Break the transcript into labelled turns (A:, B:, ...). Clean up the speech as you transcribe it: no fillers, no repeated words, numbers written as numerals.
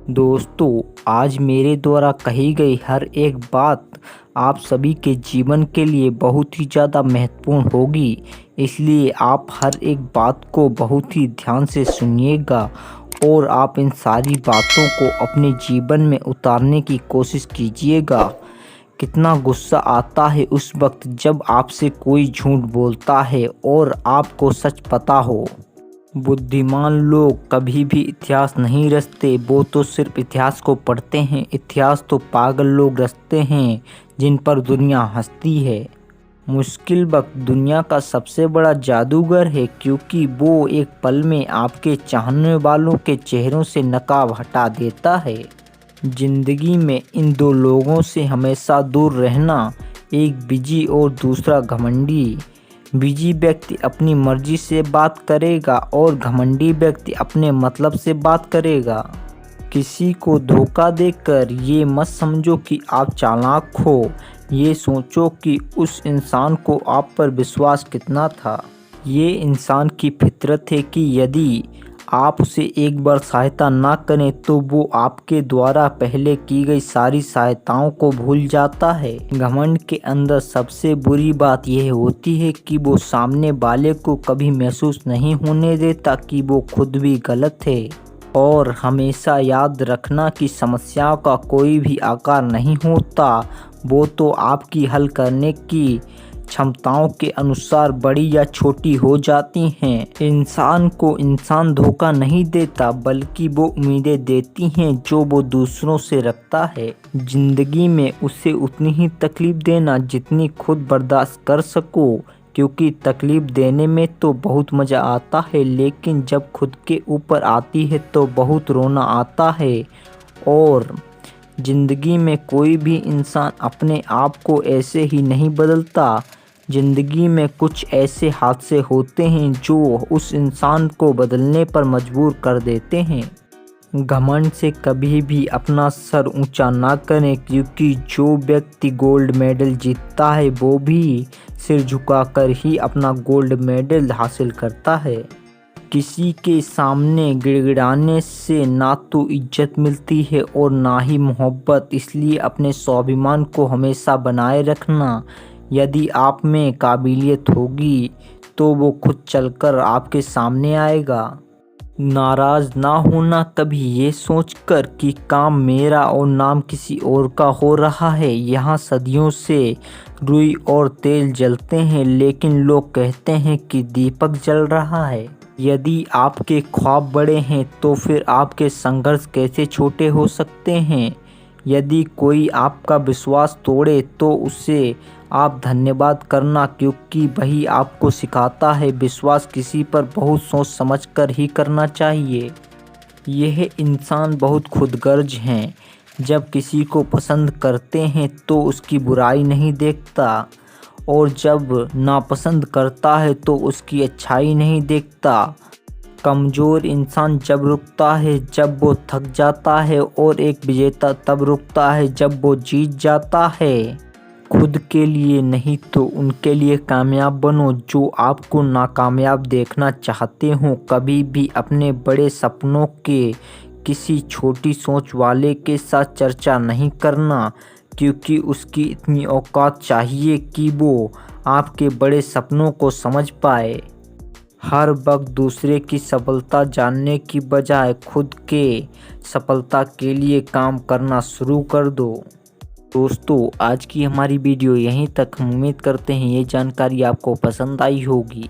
A: दोस्तों, आज मेरे द्वारा कही गई हर एक बात आप सभी के जीवन के लिए बहुत ही ज़्यादा महत्वपूर्ण होगी। इसलिए आप हर एक बात को बहुत ही ध्यान से सुनिएगा और आप इन सारी बातों को अपने जीवन में उतारने की कोशिश कीजिएगा। कितना गुस्सा आता है उस वक्त जब आपसे कोई झूठ बोलता है और आपको सच पता हो। बुद्धिमान लोग कभी भी इतिहास नहीं रचते, वो तो सिर्फ इतिहास को पढ़ते हैं। इतिहास तो पागल लोग रचते हैं जिन पर दुनिया हंसती है। मुश्किल वक्त दुनिया का सबसे बड़ा जादूगर है, क्योंकि वो एक पल में आपके चाहने वालों के चेहरों से नकाब हटा देता है। जिंदगी में इन दो लोगों से हमेशा दूर रहना, एक बिजी और दूसरा घमंडी। बिजी व्यक्ति अपनी मर्जी से बात करेगा और घमंडी व्यक्ति अपने मतलब से बात करेगा। किसी को धोखा देकर ये मत समझो कि आप चालाक हो, ये सोचो कि उस इंसान को आप पर विश्वास कितना था। ये इंसान की फितरत है कि यदि आप उसे एक बार सहायता ना करें तो वो आपके द्वारा पहले की गई सारी सहायताओं को भूल जाता है। घमंड के अंदर सबसे बुरी बात यह होती है कि वो सामने वाले को कभी महसूस नहीं होने देता कि वो खुद भी गलत है। और हमेशा याद रखना कि समस्याओं का कोई भी आकार नहीं होता, वो तो आपकी हल करने की क्षमताओं के अनुसार बड़ी या छोटी हो जाती हैं। इंसान को इंसान धोखा नहीं देता, बल्कि वो उम्मीदें देती हैं जो वो दूसरों से रखता है। जिंदगी में उसे उतनी ही तकलीफ देना जितनी खुद बर्दाश्त कर सको, क्योंकि तकलीफ देने में तो बहुत मज़ा आता है, लेकिन जब खुद के ऊपर आती है तो बहुत रोना आता है। और ज़िंदगी में कोई भी इंसान अपने आप को ऐसे ही नहीं बदलता। ज़िंदगी में कुछ ऐसे हादसे होते हैं जो उस इंसान को बदलने पर मजबूर कर देते हैं। घमंड से कभी भी अपना सर ऊंचा ना करें, क्योंकि जो व्यक्ति गोल्ड मेडल जीतता है वो भी सिर झुकाकर ही अपना गोल्ड मेडल हासिल करता है। किसी के सामने गिड़गिड़ाने से ना तो इज्जत मिलती है और ना ही मोहब्बत। इसलिए अपने स्वाभिमान को हमेशा बनाए रखना। यदि आप में काबिलियत होगी तो वो खुद चलकर आपके सामने आएगा। नाराज़ ना होना कभी ये सोचकर कि काम मेरा और नाम किसी और का हो रहा है। यहाँ सदियों से रुई और तेल जलते हैं, लेकिन लोग कहते हैं कि दीपक जल रहा है। यदि आपके ख्वाब बड़े हैं तो फिर आपके संघर्ष कैसे छोटे हो सकते हैं। यदि कोई आपका विश्वास तोड़े तो उसे आप धन्यवाद करना, क्योंकि वही आपको सिखाता है विश्वास किसी पर बहुत सोच समझ कर ही करना चाहिए। यह इंसान बहुत खुदगर्ज हैं। जब किसी को पसंद करते हैं तो उसकी बुराई नहीं देखता, और जब नापसंद करता है तो उसकी अच्छाई नहीं देखता। कमज़ोर इंसान जब रुकता है जब वो थक जाता है, और एक विजेता तब रुकता है जब वो जीत जाता है। खुद के लिए नहीं तो उनके लिए कामयाब बनो जो आपको नाकामयाब देखना चाहते हो। कभी भी अपने बड़े सपनों के किसी छोटी सोच वाले के साथ चर्चा नहीं करना, क्योंकि उसकी इतनी औकात चाहिए कि वो आपके बड़े सपनों को समझ पाए। हर वक्त दूसरे की सफलता जानने की बजाय खुद के सफलता के लिए काम करना शुरू कर दो। दोस्तों, आज की हमारी वीडियो यहीं तक। हम उम्मीद करते हैं ये जानकारी आपको पसंद आई होगी।